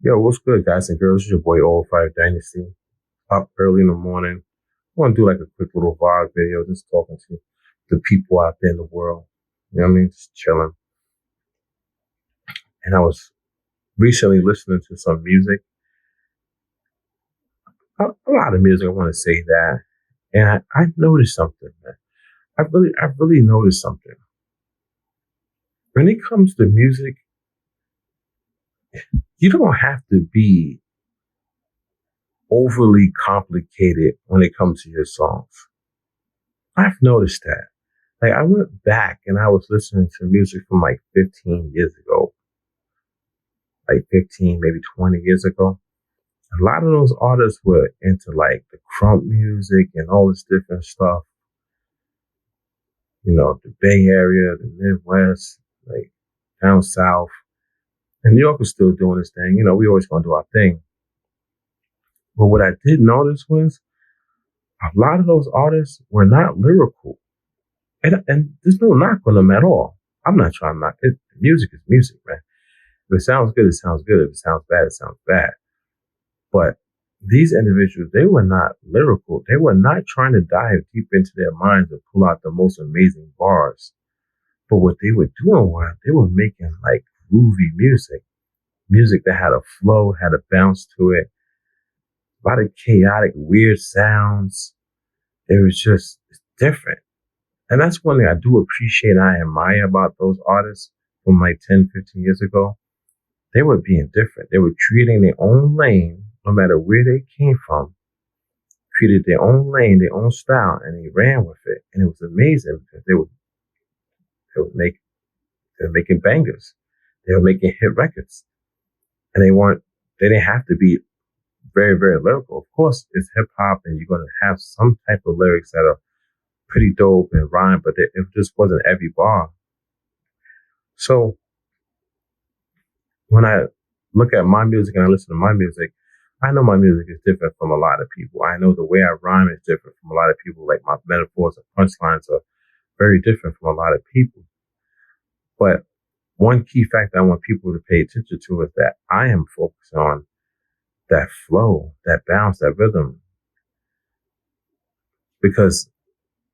Yo, what's good, guys and girls? It's your boy oO5 Dynasty. Up early in the morning. I want to do like a quick little vlog video, just talking to the people out there in the world. You know what I mean? Just chilling. And I was recently listening to some music, a lot of music. I want to say that, and I noticed something, man. I really noticed something. When it comes to music, you don't have to be overly complicated when it comes to your songs. I've noticed that. Like I went back and I was listening to music from like 15 years ago, like 15, maybe 20 years ago. A lot of those artists were into like the crunk music and all this different stuff. You know, the Bay Area, the Midwest, like down south. And New York was still doing this thing. You know, we always gonna do our thing. But what I did notice was a lot of those artists were not lyrical. And there's no knock on them at all. I'm not trying to knock it. Music is music, man. If it sounds good, it sounds good. If it sounds bad, it sounds bad. But these individuals, they were not lyrical. They were not trying to dive deep into their minds and pull out the most amazing bars. But what they were doing was they were making like groovy music that had a flow, had a bounce to it, a lot of chaotic, weird sounds. It was just different. And that's one thing I do appreciate and I admire about those artists from like 10, 15 years ago. They were being different. They were creating their own lane, no matter where they came from, created their own lane, their own style, and they ran with it. And it was amazing because they were making bangers. They were making hit records. And they didn't have to be very, very lyrical. Of course, it's hip hop and you're going to have some type of lyrics that are pretty dope and rhyme, but it just wasn't every bar. So when I look at my music and I listen to my music, I know my music is different from a lot of people. I know the way I rhyme is different from a lot of people. Like my metaphors and punchlines are very different from a lot of people. But one key factor I want people to pay attention to is that I am focused on that flow, that bounce, that rhythm. Because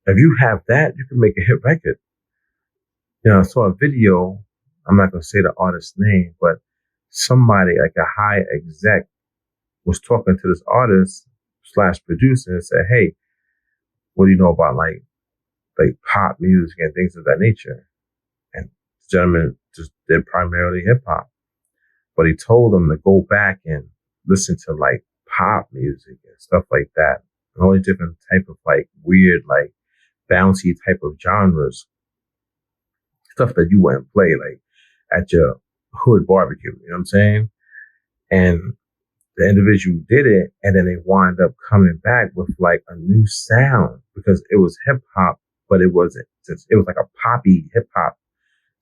if you have that, you can make a hit record. You know, I saw a video, I'm not going to say the artist's name, but somebody like a high exec was talking to this artist / producer and said, hey, what do you know about like pop music and things of that nature? And the gentleman just did primarily hip hop. But he told them to go back and listen to like pop music and stuff like that. And all the different type of like weird, like bouncy type of genres. Stuff that you wouldn't play like at your hood barbecue, you know what I'm saying? And the individual did it, and then they wind up coming back with like a new sound because it was hip hop, but it was like a poppy hip hop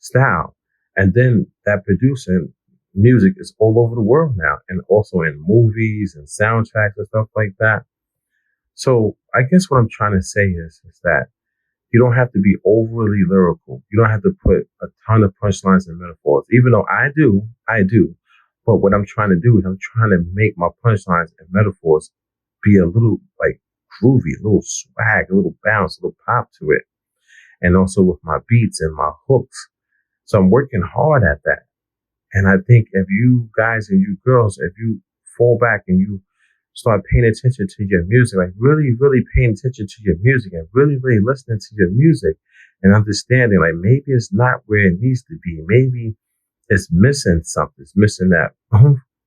style. And then that producing music is all over the world now, and also in movies and soundtracks and stuff like that. So I guess what I'm trying to say is that you don't have to be overly lyrical. You don't have to put a ton of punchlines and metaphors, even though I do. But what I'm trying to do is I'm trying to make my punchlines and metaphors be a little like groovy, a little swag, a little bounce, a little pop to it. And also with my beats and my hooks. So I'm working hard at that. And I think if you guys and you girls, if you fall back and you start paying attention to your music, like really, really paying attention to your music and really, really listening to your music and understanding like maybe it's not where it needs to be. Maybe it's missing something. It's missing that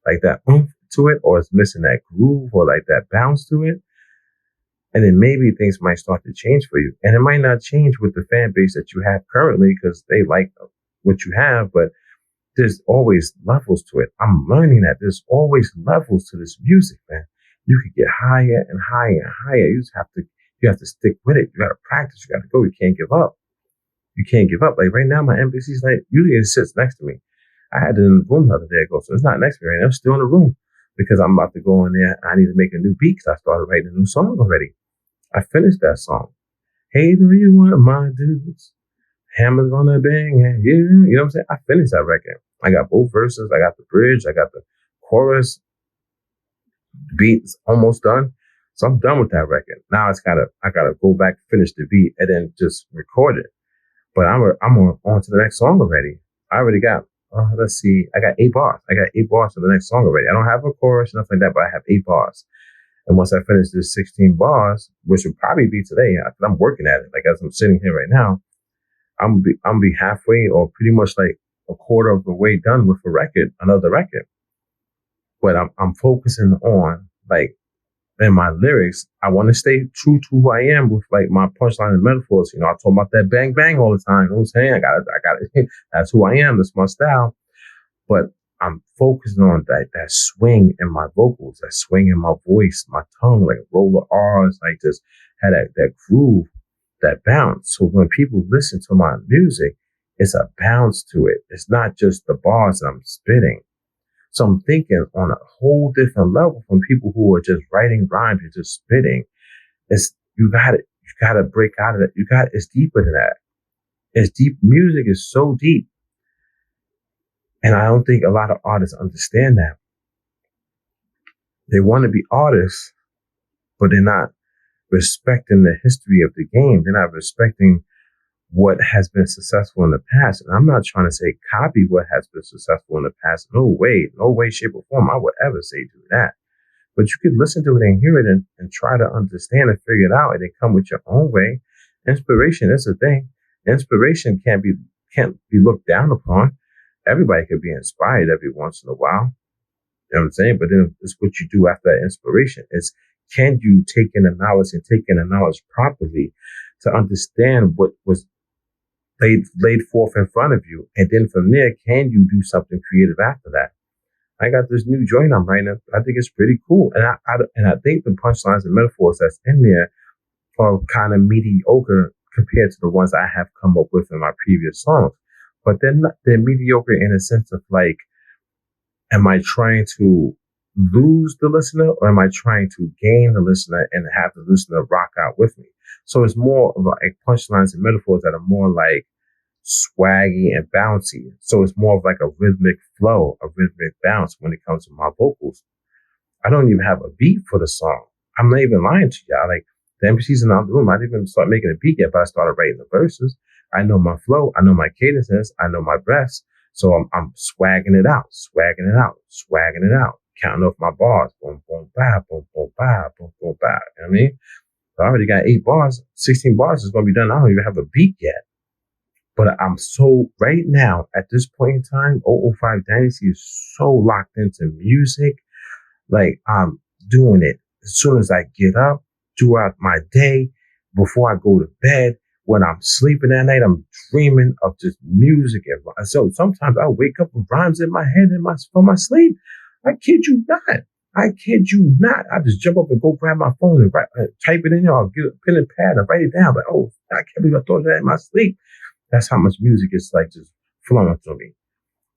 like that to it, or it's missing that groove or like that bounce to it. And then maybe things might start to change for you. And it might not change with the fan base that you have currently because they like what you have, but there's always levels to it. I'm learning that there's always levels to this music, man. You can get higher and higher and higher. You have to stick with it. You got to practice. You got to go. You can't give up. You can't give up. Like right now, my MPC's like, usually it sits next to me. I had it in the room the other day ago, so it's not next to me right now. It's still in the room because I'm about to go in there. I need to make a new beat because I started writing a new song already. I finished that song. Hey, do you want my dudes? Hammer's gonna bang at you. You know what I'm saying? I finished that record. I got both verses. I got the bridge. I got the chorus, the beat is almost done. So I'm done with that record. Now I gotta go back, finish the beat, and then just record it. But I'm on to the next song already. I already got, let's see, I got 8 bars. I got 8 bars for the next song already. I don't have a chorus, nothing like that, but I have 8 bars. And once I finish this 16 bars, which will probably be today, I'm working at it. Like as I'm sitting here right now, I'm be halfway or pretty much like a quarter of the way done with another record. But I'm focusing on like in my lyrics, I want to stay true to who I am with like my punchline and metaphors. You know, I talk about that bang bang all the time. You know what I'm saying? I got it. That's who I am. That's my style. But I'm focusing on that swing in my vocals, that swing in my voice, my tongue, like roller R's, like just had that groove, that bounce. So when people listen to my music, it's a bounce to it. It's not just the bars that I'm spitting. So I'm thinking on a whole different level from people who are just writing rhymes and just spitting. You gotta break out of it. It's deeper than that. It's deep. Music is so deep. And I don't think a lot of artists understand that. They want to be artists, but they're not respecting the history of the game. They're not respecting what has been successful in the past. And I'm not trying to say copy what has been successful in the past. No way, shape, or form I would ever say do that. But you could listen to it and hear it and try to understand and figure it out and then come with your own way. Inspiration is a thing. Inspiration can't be looked down upon. Everybody could be inspired every once in a while. You know what I'm saying? But then it's what you do after that inspiration. It's can you take in the knowledge properly to understand what was laid forth in front of you. And then from there, can you do something creative after that? I got this new joint I'm writing. I think it's pretty cool. And I think the punchlines and metaphors that's in there are kind of mediocre compared to the ones I have come up with in my previous songs. But they're mediocre in a sense of like, am I trying to lose the listener or am I trying to gain the listener and have the listener rock out with me? So it's more of like punchlines and metaphors that are more like swaggy and bouncy. So it's more of like a rhythmic flow, a rhythmic bounce when it comes to my vocals. I don't even have a beat for the song. I'm not even lying to y'all. Like the MCs in the room, I didn't even start making a beat yet, but I started writing the verses. I know my flow. I know my cadences. I know my breaths. So I'm swagging it out, counting off my bars. Boom, boom, ba, boom, boom, ba, boom, boom, ba. You know what I mean? So I already got 8 bars. 16 bars is going to be done. I don't even have a beat yet. But I'm so, right now, at this point in time, oO5 Dynasty is so locked into music. Like, I'm doing it as soon as I get up, throughout my day, before I go to bed. When I'm sleeping at night, I'm dreaming of just music. And so sometimes I wake up with rhymes in my head for my sleep. I kid you not. I just jump up and go grab my phone and type it in there. I'll get a pen and pad and write it down. Like, oh, I can't believe I thought of that in my sleep. That's how much music is like just flowing through me.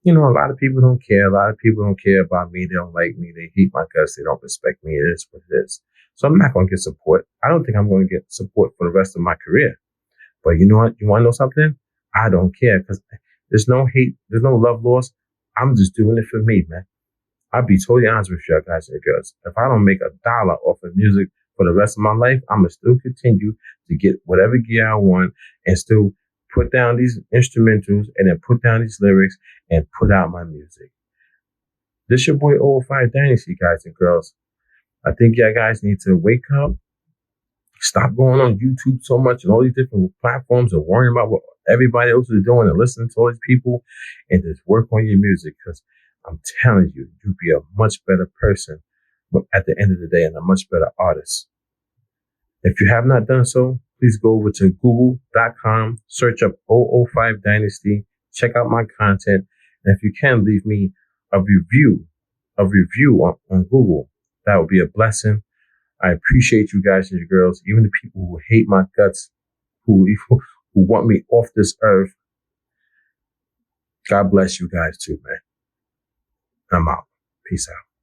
You know, a lot of people don't care. A lot of people don't care about me. They don't like me. They hate my guts. They don't respect me. It is what it is. So I'm not going to get support. I don't think I'm going to get support for the rest of my career. But you know what? You want to know something? I don't care because there's no hate. There's no love lost. I'm just doing it for me, man. I'll be totally honest with you guys and girls. If I don't make $1 off of music for the rest of my life, I'm going to still continue to get whatever gear I want and still put down these instrumentals and then put down these lyrics and put out my music. This your boy oO5 Dynasty, guys and girls. I think y'all guys need to wake up. Stop going on YouTube so much and all these different platforms and worrying about what everybody else is doing and listening to all these people and just work on your music because I'm telling you, you'll be a much better person at the end of the day and a much better artist. If you have not done so, please go over to google.com, search up oO5 Dynasty, check out my content, and if you can, leave me a review on Google. That would be a blessing. I appreciate you guys and your girls, even the people who hate my guts, who want me off this earth. God bless you guys too, man. I'm out. Peace out.